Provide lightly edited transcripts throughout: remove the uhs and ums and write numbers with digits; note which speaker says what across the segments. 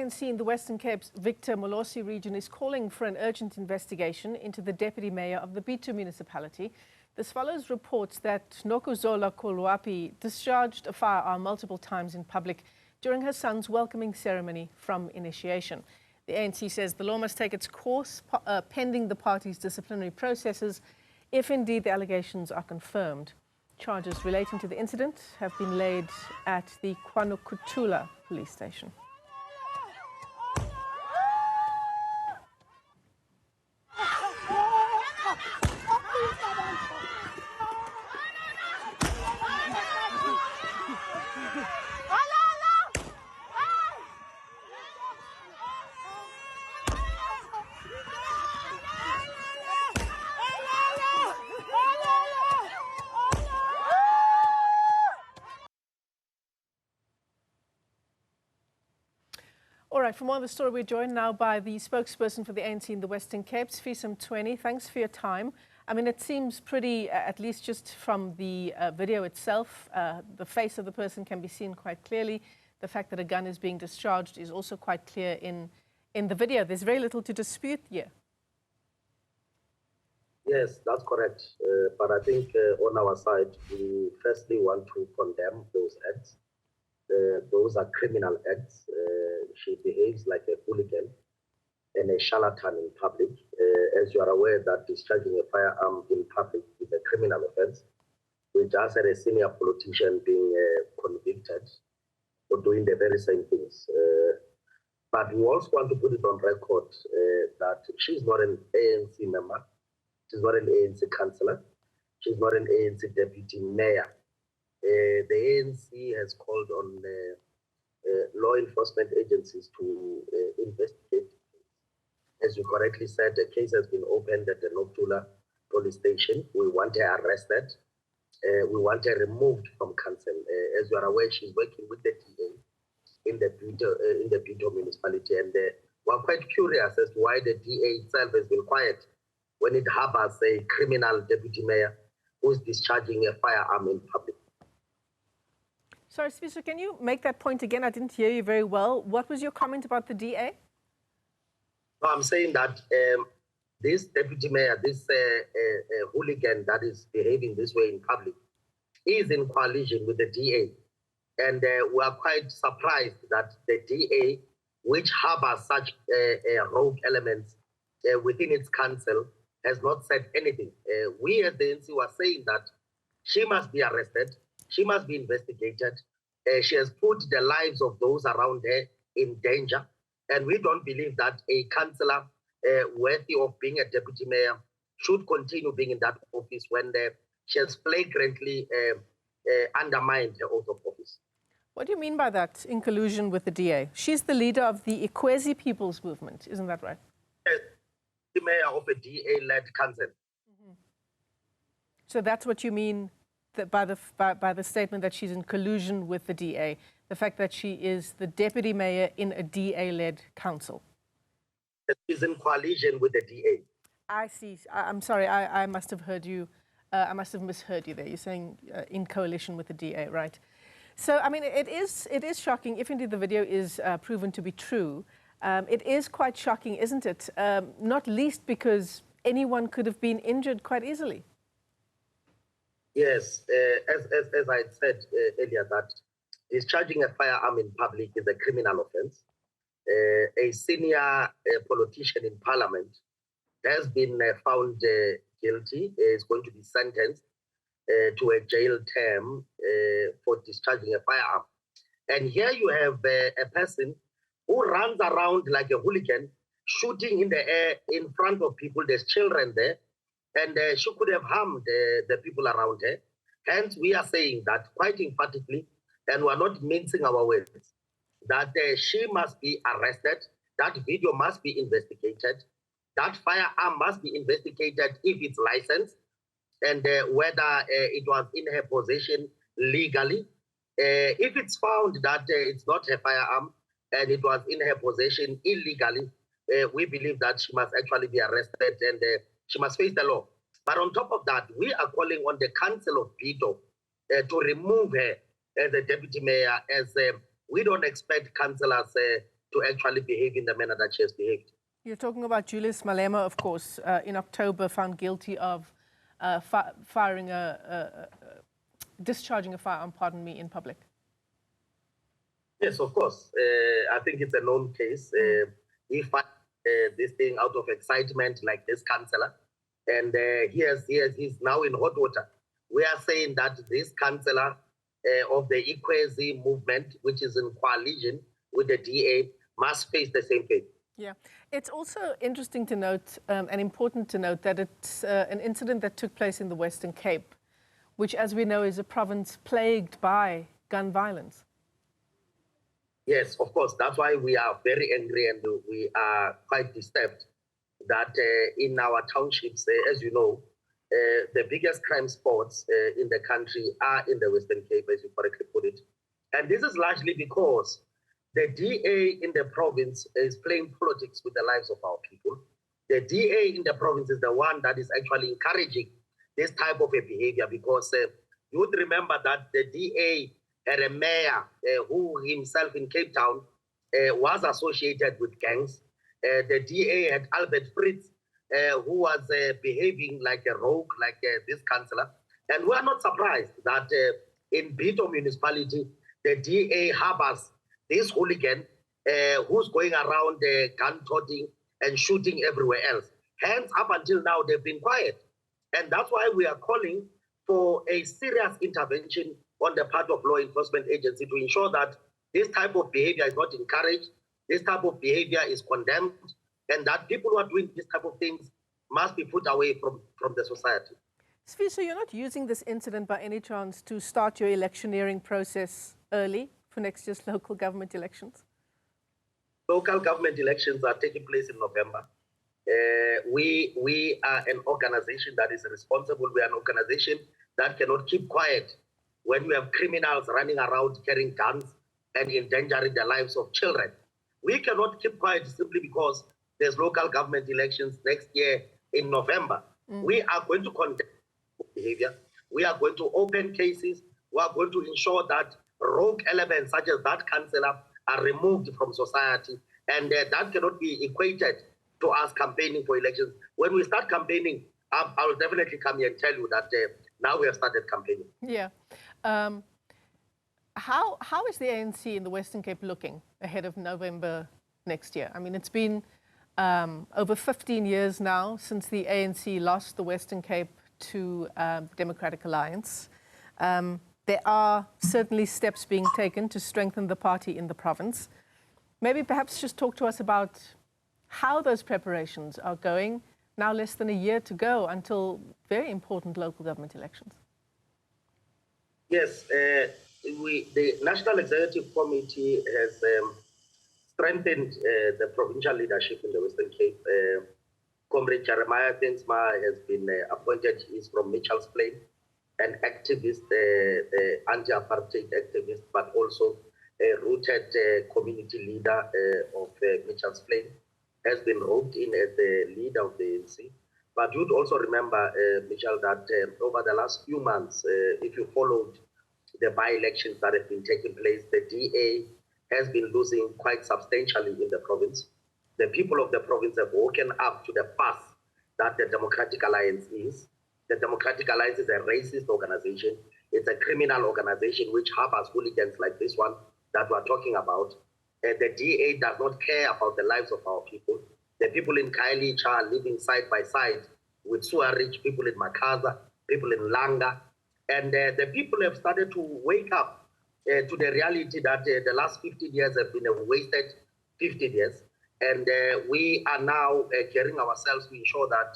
Speaker 1: ANC in the Western Cape's Victor Molosi region is calling for an urgent investigation into the deputy mayor of the Bitou Municipality. This follows reports that Nokuzola Kolwapi discharged a firearm multiple times in public during her son's welcoming ceremony from initiation. The ANC says the law must take its course pending the party's disciplinary processes if indeed the allegations are confirmed. Charges relating to the incident have been laid at the KwaNokuthula police station. All right, for more of the story, we're joined now by the spokesperson for the ANC in the Western Cape, Sifiso Mtsweni. Thanks for your time. I mean, it seems pretty, at least just from the video itself, the face of the person can be seen quite clearly. The fact that a gun is being discharged is also quite clear in the video. There's very little to dispute here.
Speaker 2: Yes, that's correct. But I think on our side, we firstly want to condemn those acts. Those are criminal acts. She behaves like a hooligan and a charlatan in public. As you are aware that discharging a firearm in public is a criminal offense. We just had a senior politician being convicted for doing the very same things. But we also want to put it on record that she's not an ANC member. She's not an ANC councillor. She's not an ANC deputy mayor. The ANC has called on law enforcement agencies to investigate. As you correctly said, the case has been opened at the Nokuthula police station. We want her arrested. We want her removed from council. As you are aware, she's working with the DA in the Bitou municipality, and we're quite curious as to why the DA itself has been quiet when it harbors a criminal deputy mayor who's discharging a firearm in public.
Speaker 1: Sorry, Sifiso, can you make that point again? I didn't hear you very well. What was your comment about the DA?
Speaker 2: No, I'm saying that this deputy mayor, this hooligan that is behaving this way in public, is in coalition with the DA. And we are quite surprised that the DA, which harbors such rogue elements within its council, has not said anything. We at the ANC were saying that she must be arrested. She must be investigated. She has put the lives of those around her in danger. And we don't believe that a councillor worthy of being a deputy mayor should continue being in that office when she has flagrantly undermined her oath of office.
Speaker 1: What do you mean by that, in collusion with the DA? She's the leader of the Ikwezi People's Movement, isn't that right?
Speaker 2: Yes, the mayor of a DA-led council.
Speaker 1: Mm-hmm. So that's what you mean by the statement that she's in collusion with the DA, the fact that she is the deputy mayor in a DA-led council.
Speaker 2: She's in coalition with the DA.
Speaker 1: I see. I'm sorry, I must have heard you, I must have misheard you there. You're saying in coalition with the DA, right? So, I mean, it is shocking, if indeed the video is proven to be true. It is quite shocking, isn't it? Not least because anyone could have been injured quite easily.
Speaker 2: Yes, as I said earlier, that discharging a firearm in public is a criminal offense. A senior politician in parliament has been found guilty, is going to be sentenced to a jail term for discharging a firearm. And here you have a person who runs around like a hooligan, shooting in the air in front of people. There's children there. And she could have harmed the people around her. Hence, we are saying that quite emphatically, and we're not mincing our words, that she must be arrested, that video must be investigated, that firearm must be investigated if it's licensed, and whether it was in her possession legally. If it's found that it's not her firearm and it was in her possession illegally, we believe that she must actually be arrested and she must face the law. But on top of that, we are calling on the Council of Bitou to remove her as a deputy mayor, as we don't expect councillors to actually behave in the manner that she has behaved.
Speaker 1: You're talking about Julius Malema, of course, in October found guilty of discharging a firearm, pardon me, in public.
Speaker 2: Yes, of course. I think it's a known case. He fired this thing out of excitement, like this councillor, and he's now in hot water. We are saying that this councillor of the Equazi movement, which is in coalition with the DA, must face the same fate.
Speaker 1: Yeah, it's also interesting to note and important to note that it's an incident that took place in the Western Cape, which, as we know, is a province plagued by gun violence.
Speaker 2: Yes, of course. That's why we are very angry and we are quite disturbed that in our townships, as you know, the biggest crime spots in the country are in the Western Cape, as you correctly put it. And this is largely because the DA in the province is playing politics with the lives of our people. The DA in the province is the one that is actually encouraging this type of a behavior, because you would remember that the DA had a mayor who himself in Cape Town was associated with gangs. The DA had Albert Fritz, who was behaving like a rogue, like this councillor. And we are not surprised that in Bitou Municipality, the DA harbors this hooligan who's going around gun-toting and shooting everywhere else. Hence, up until now, they've been quiet. And that's why we are calling for a serious intervention on the part of law enforcement agency to ensure that this type of behavior is not encouraged, this type of behavior is condemned, and that people who are doing this type of things must be put away from the society.
Speaker 1: Sifiso, you're not using this incident by any chance to start your electioneering process early for next year's local government elections?
Speaker 2: Local government elections are taking place in November. We are an organization that is responsible. We are an organization that cannot keep quiet when we have criminals running around carrying guns and endangering the lives of children. We cannot keep quiet simply because there's local government elections next year in November. We are going to condemn behavior. We are going to open cases. We are going to ensure that rogue elements such as that councillor are removed from society, and that cannot be equated to us campaigning for elections. When we start campaigning, I will definitely come here and tell you that now we have started campaigning.
Speaker 1: Yeah. How is the ANC in the Western Cape looking ahead of November next year? I mean, it's been over 15 years now since the ANC lost the Western Cape to the Democratic Alliance. There are certainly steps being taken to strengthen the party in the province. Maybe perhaps just talk to us about how those preparations are going, now less than a year to go until very important local government elections.
Speaker 2: Yes, the National Executive Committee has strengthened the provincial leadership in the Western Cape. Comrade Jeremiah Thinsma has been appointed. He's from Mitchell's Plain, an activist, anti-apartheid activist, but also a rooted community leader of Mitchell's Plain, has been roped in as the leader of the ANC. But you'd also remember, Michelle, that over the last few months, if you followed the by-elections that have been taking place, the DA has been losing quite substantially in the province. The people of the province have woken up to the fact that the Democratic Alliance is. The Democratic Alliance is a racist organization. It's a criminal organization which harbors hooligans like this one that we're talking about. The DA does not care about the lives of our people. The people in Khayelitsha are living side by side with Suarich, people in Makaza, people in Langa. And the people have started to wake up to the reality that the last 15 years have been a wasted 15 years. And we are now gearing ourselves to ensure that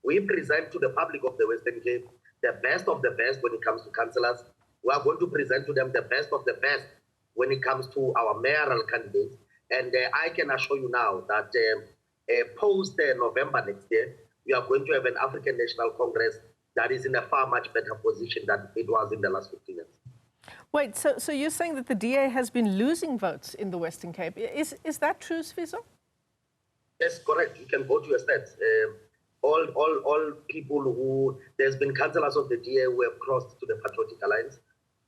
Speaker 2: we present to the public of the Western Cape the best of the best when it comes to councillors. We are going to present to them the best of the best when it comes to our mayoral candidates. And I can assure you now that post-November next year, we are going to have an African National Congress that is in a far much better position than it was in the last 15 years.
Speaker 1: Wait, so you're saying that the DA has been losing votes in the Western Cape. Is that true, Sifiso?
Speaker 2: Yes, correct. You can go to your stats. All people who, there's been councillors of the DA who have crossed to the Patriotic Alliance.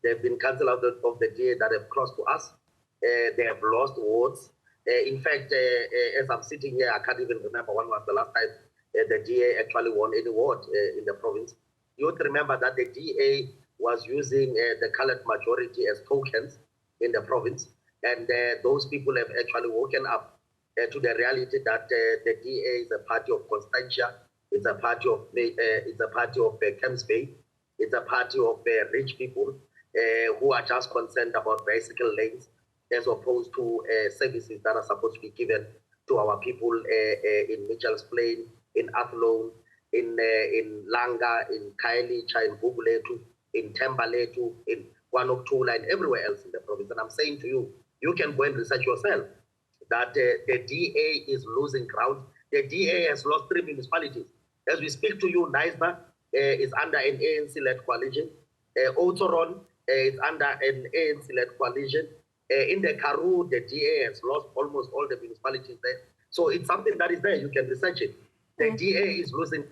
Speaker 2: There have been councillors of the DA that have crossed to us. They have lost wards. In fact, as I'm sitting here, I can't even remember when was the last time the DA actually won any award in the province. You would remember that the DA was using the colored majority as tokens in the province, and those people have actually woken up to the reality that the DA is a party of Constantia, it's a party of Camps Bay, it's a party of rich people who are just concerned about bicycle lanes as opposed to services that are supposed to be given to our people in Mitchell's Plain, in Athlone, in Langa, in Khayelitsha, in Bubuletu, in Thembaletu, in Kwanoktula, and everywhere else in the province. And I'm saying to you, you can go and research yourself that the DA is losing ground. The DA has lost 3 municipalities. As we speak to you, Naisba is under an ANC-led coalition. Otoron is under an ANC-led coalition. In the Karoo, the DA has lost almost all the municipalities there. So it's something that is there. You can research it. The DA is losing,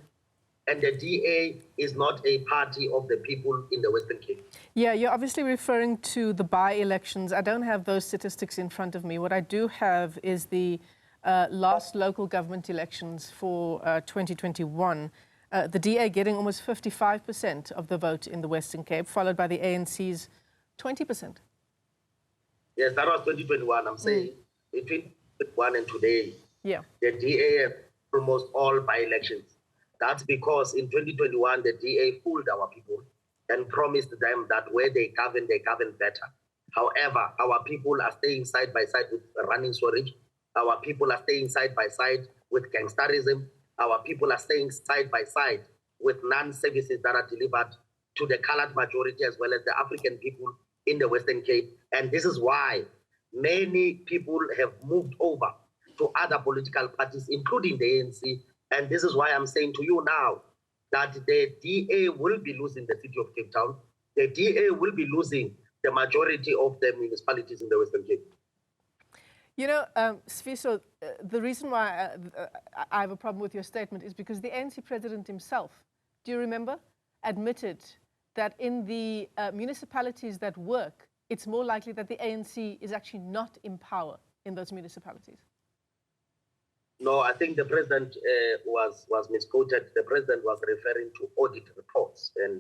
Speaker 2: and the DA is not a party of the people in the Western Cape.
Speaker 1: Yeah, you're obviously referring to the by-elections. I don't have those statistics in front of me. What I do have is the last local government elections for 2021. The DA getting almost 55% of the vote in the Western Cape, followed by the ANC's 20%.
Speaker 2: Yes, that was 2021. I'm saying between 2021 and today, the DA has almost all by-elections. That's because in 2021, the DA fooled our people and promised them that where they govern better. However, our people are staying side by side with running storage. Our people are staying side by side with gangsterism. Our people are staying side by side with non-services that are delivered to the colored majority as well as the African people in the Western Cape. And this is why many people have moved over to other political parties, including the ANC. And this is why I'm saying to you now that the DA will be losing the city of Cape Town. The DA will be losing the majority of the municipalities in the Western Cape.
Speaker 1: You know, Sifiso, the reason why I have a problem with your statement is because the ANC president himself, do you remember, admitted that in the municipalities that work, it's more likely that the ANC is actually not in power in those municipalities.
Speaker 2: No, I think the president was misquoted. The president was referring to audit reports, and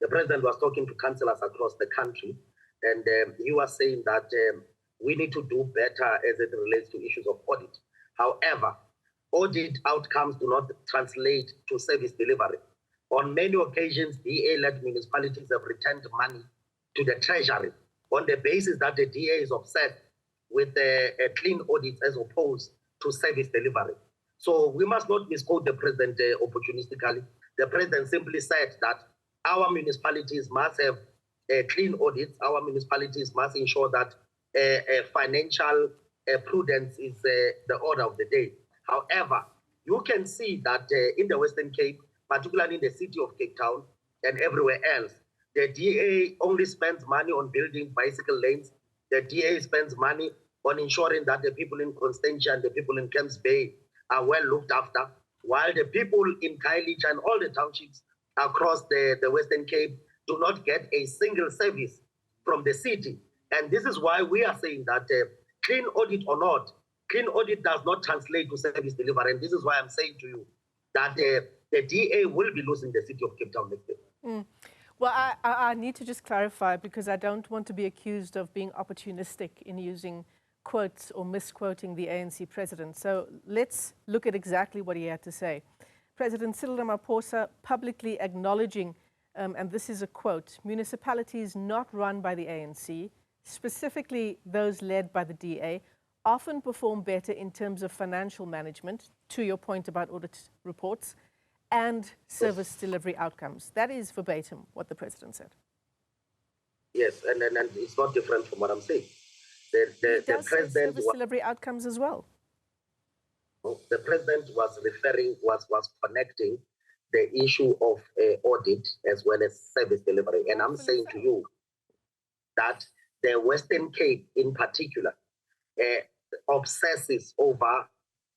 Speaker 2: the president was talking to councillors across the country, and he was saying that we need to do better as it relates to issues of audit. However, audit outcomes do not translate to service delivery. On many occasions, DA-led municipalities have returned money to the treasury on the basis that the DA is obsessed with a clean audit as opposed to service delivery. So we must not misquote the president opportunistically. The president simply said that our municipalities must have clean audits. Our municipalities must ensure that financial prudence is the order of the day. However, you can see that in the Western Cape, particularly in the city of Cape Town and everywhere else, the DA only spends money on building bicycle lanes. The DA spends money on ensuring that the people in Constantia and the people in Camps Bay are well looked after, while the people in Khayelitsha and all the townships across the Western Cape do not get a single service from the city. And this is why we are saying that clean audit or not, clean audit does not translate to service delivery. And this is why I'm saying to you that the DA will be losing the city of Cape Town next year.
Speaker 1: Well, I need to just clarify, because I don't want to be accused of being opportunistic in using quotes or misquoting the ANC president. So let's look at exactly what he had to say. President Cyril Ramaphosa publicly acknowledging, and this is a quote, municipalities not run by the ANC, specifically those led by the DA, often perform better in terms of financial management, to your point about audit reports, and service delivery outcomes. That is verbatim what the president said.
Speaker 2: Yes, and it's not different from what I'm saying. The president
Speaker 1: service delivery outcomes as well.
Speaker 2: The president was connecting the issue of audit as well as service delivery. And I'm saying to you that the Western Cape in particular obsesses over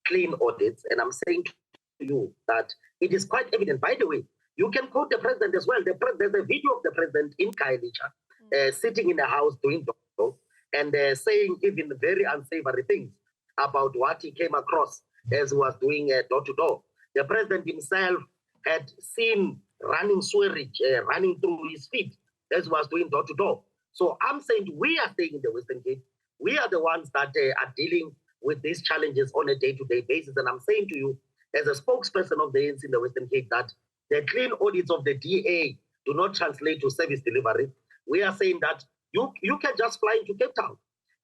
Speaker 2: clean audits. And I'm saying to you that it is quite evident. By the way, you can quote the president as well. There's a video of the president in Khayelitsha sitting in the house doing job and saying even very unsavory things. about what he came across as he was doing door-to-door. The president himself had seen running sewerage running through his feet as he was doing door-to-door. So I'm saying we are staying in the Western Cape. We are the ones that are dealing with these challenges on a day-to-day basis. And I'm saying to you, as a spokesperson of the ANC in the Western Cape, that the clean audits of the DA do not translate to service delivery. We are saying that you can just fly into Cape Town.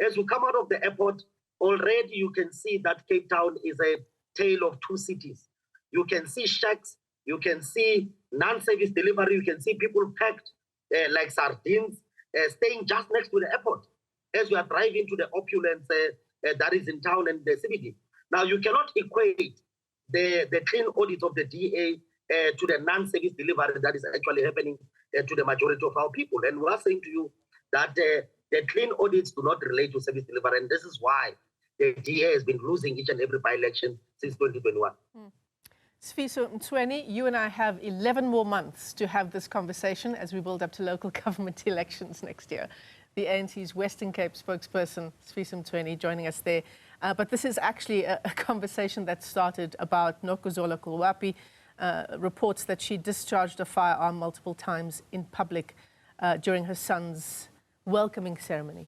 Speaker 2: As you come out of the airport, already you can see that Cape Town is a tale of two cities. You can see shacks, you can see non-service delivery, you can see people packed like sardines, staying just next to the airport as you are driving to the opulence that is in town and the CBD. Now, you cannot equate the clean audit of the DA to the non-service delivery that is actually happening to the majority of our people. And we are saying to you that the clean audits do not relate to service delivery, and this is why the DA has been losing each and every by-election since 2021.
Speaker 1: Sifiso Mtsweni, you and I have 11 more months to have this conversation as we build up to local government elections next year. The ANC's Western Cape spokesperson, Sifiso Mtsweni, joining us there. But this is actually a conversation that started about Nokuzola Kolwapi, reports that she discharged a firearm multiple times in public during her son's welcoming ceremony.